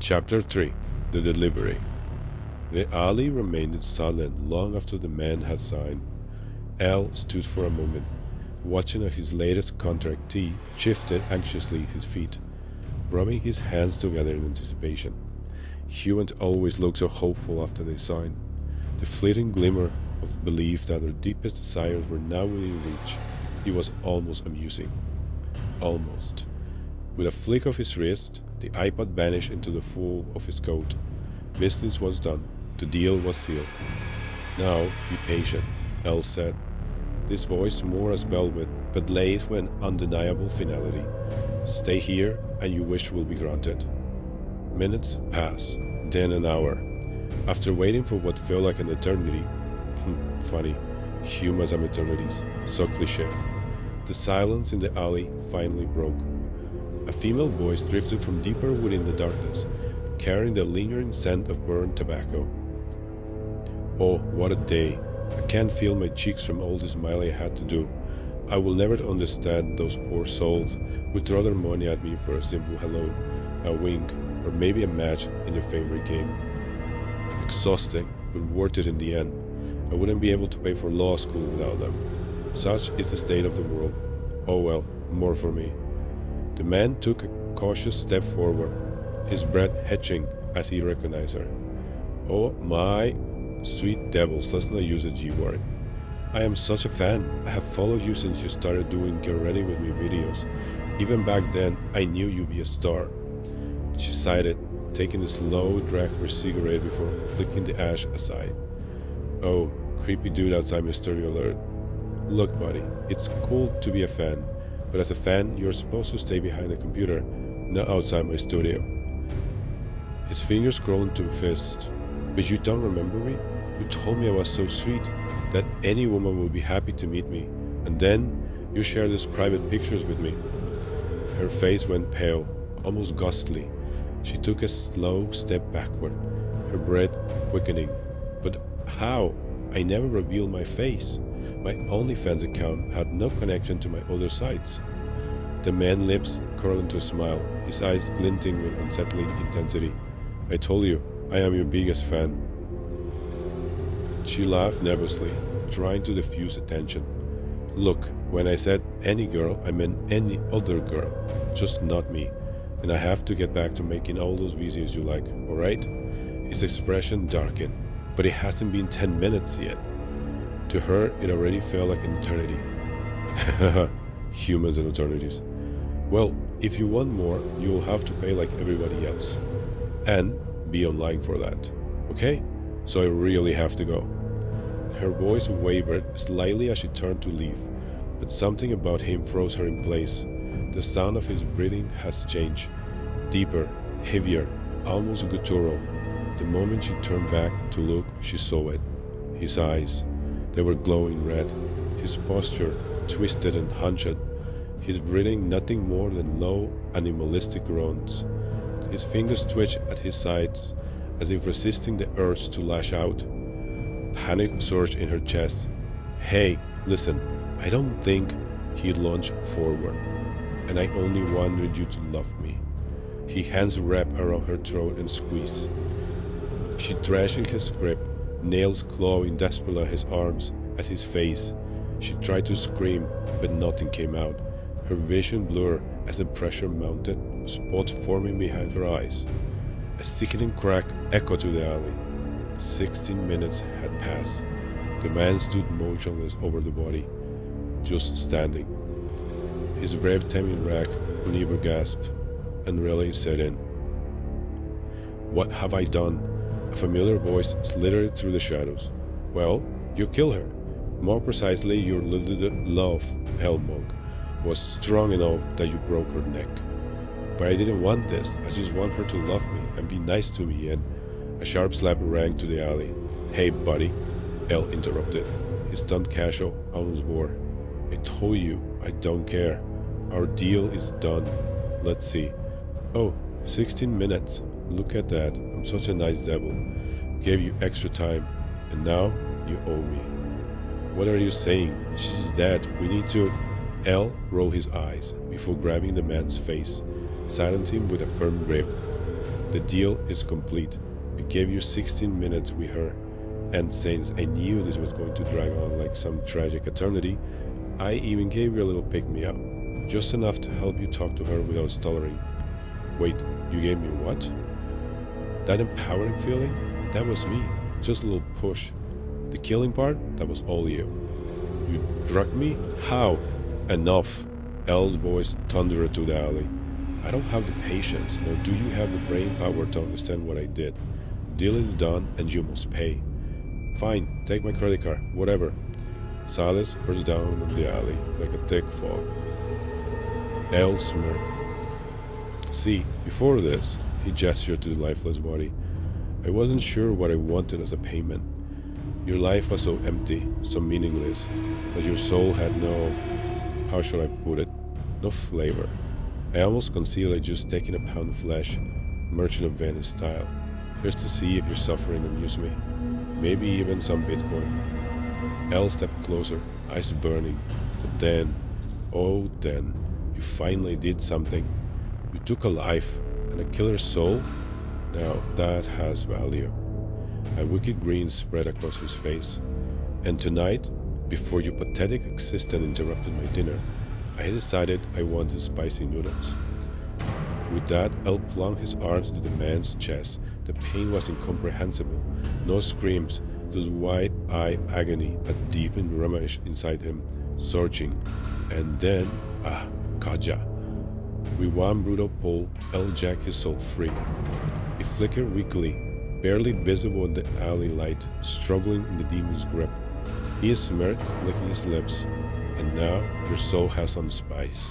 Chapter 3. The Delivery. The alley remained silent long after the man had signed. Al stood for a moment, watching as his latest contractee shifted anxiously his feet, rubbing his hands together in anticipation. Humans always look so hopeful after they sign. The fleeting glimmer of belief that their deepest desires were now within reach. It was almost amusing. Almost. With a flick of his wrist, the iPod vanished into the fold of his coat. Business was done. The deal was sealed. Now, be patient, Elle said, this voice more as velvet, but laced with an undeniable finality. Stay here, and your wish will be granted. Minutes passed, then an hour. After waiting for what felt like an eternity, funny, humans and eternities, so cliché, the silence in the alley finally broke. A female voice drifted from deeper within the darkness, carrying the lingering scent of burned tobacco. Oh, what a day! I can't feel my cheeks from all the smiling I had to do. I will never understand those poor souls who throw their money at me for a simple hello, a wink, or maybe a match in their favorite game. Exhausting, but worth it in the end. I wouldn't be able to pay for law school without them. Such is the state of the world. Oh well, more for me. The man took a cautious step forward, his breath hitching as he recognized her. Oh my sweet devils, let's not use a G word. I am such a fan. I have followed you since you started doing Get Ready With Me videos. Even back then, I knew you'd be a star. She sighed, taking a slow drag of her cigarette before flicking the ash aside. Oh, creepy dude outside my studio alert. Look, buddy, it's cool to be a fan, but as a fan, you're supposed to stay behind the computer, not outside my studio. His fingers crawled into a fist. But you don't remember me? You told me I was so sweet, that any woman would be happy to meet me, and then you shared these private pictures with me. Her face went pale, almost ghastly. She took a slow step backward, her breath quickening. But how? I never revealed my face. My OnlyFans account had no connection to my other sites. The man's lips curled into a smile, his eyes glinting with unsettling intensity. I told you, I am your biggest fan. She laughed nervously, trying to diffuse attention. Look, when I said any girl, I meant any other girl, just not me. And I have to get back to making all those videos you like, alright? His expression darkened, but it hasn't been 10 minutes yet. To her, it already felt like an eternity. Humans and eternities. Well, if you want more, you will have to pay like everybody else. And be online for that. Okay? So I really have to go. Her voice wavered slightly as she turned to leave, but something about him froze her in place. The sound of his breathing has changed. Deeper, heavier, almost guttural. The moment she turned back to look, she saw it. His eyes. They were glowing red. His posture, twisted and hunched. His breathing nothing more than low, animalistic groans. His fingers twitched at his sides, as if resisting the urge to lash out. Panic surged in her chest. Hey, listen, I don't think. He lunged forward. And I only wanted you to love me. His hands wrapped around her throat and squeezed. She thrashed in his grip, nails clawing desperately at his arms, at his face. She tried to scream, but nothing came out. Her vision blurred as the pressure mounted, spots forming behind her eyes. A sickening crack echoed to the alley. 16 minutes had passed. The man stood motionless over the body, just standing. His breath came in rack when he gasped, and really set in. What have I done? A familiar voice slithered through the shadows. Well, you killed her. More precisely, your love, Hellmonk, was strong enough that you broke her neck. But I didn't want this. I just want her to love me and be nice to me, and a sharp slap rang to the alley. Hey, buddy, Elle interrupted, his tone casual, almost bored. I told you, I don't care. Our deal is done. Let's see. Oh, 16 minutes. Look at that. I'm such a nice devil. Gave you extra time, and now you owe me. What are you saying? She's dead. We need to... Elle rolled his eyes before grabbing the man's face, silencing him with a firm grip. The deal is complete. We gave you 16 minutes with her, and since I knew this was going to drag on like some tragic eternity, I even gave you a little pick-me-up, just enough to help you talk to her without stuttering. Wait, you gave me what? That empowering feeling? That was me. Just a little push. The killing part? That was all you. You drugged me? How? Enough. Elle's voice thundered to the alley. I don't have the patience, nor do you have the brain power to understand what I did. The deal is done, and you must pay. Fine, take my credit card, whatever. Silas burst down on the alley like a thick fog. Elle smirked. See, before this, he gestured to the lifeless body. I wasn't sure what I wanted as a payment. Your life was so empty, so meaningless, that your soul had no, how should I put it, no flavor. I almost concealed I just taking a pound of flesh, Merchant of Venice style, just to see if your suffering amused me. Maybe even some Bitcoin. Elle stepped closer, eyes burning. But then, oh then, you finally did something. You took a life, and a killer's soul? Now that has value. A wicked grin spread across his face. And tonight, before your pathetic existence interrupted my dinner, I decided I wanted spicy noodles. With that, Elle flung his arms to the man's chest. The pain was incomprehensible. No screams, just wide-eyed agony that deepened rummage inside him, searching. And then, Kaja. With one brutal pull, Elle jacked his soul free. It flickered weakly, barely visible in the alley light, struggling in the demon's grip. He smirked, licking his lips. And now your soul has some spice.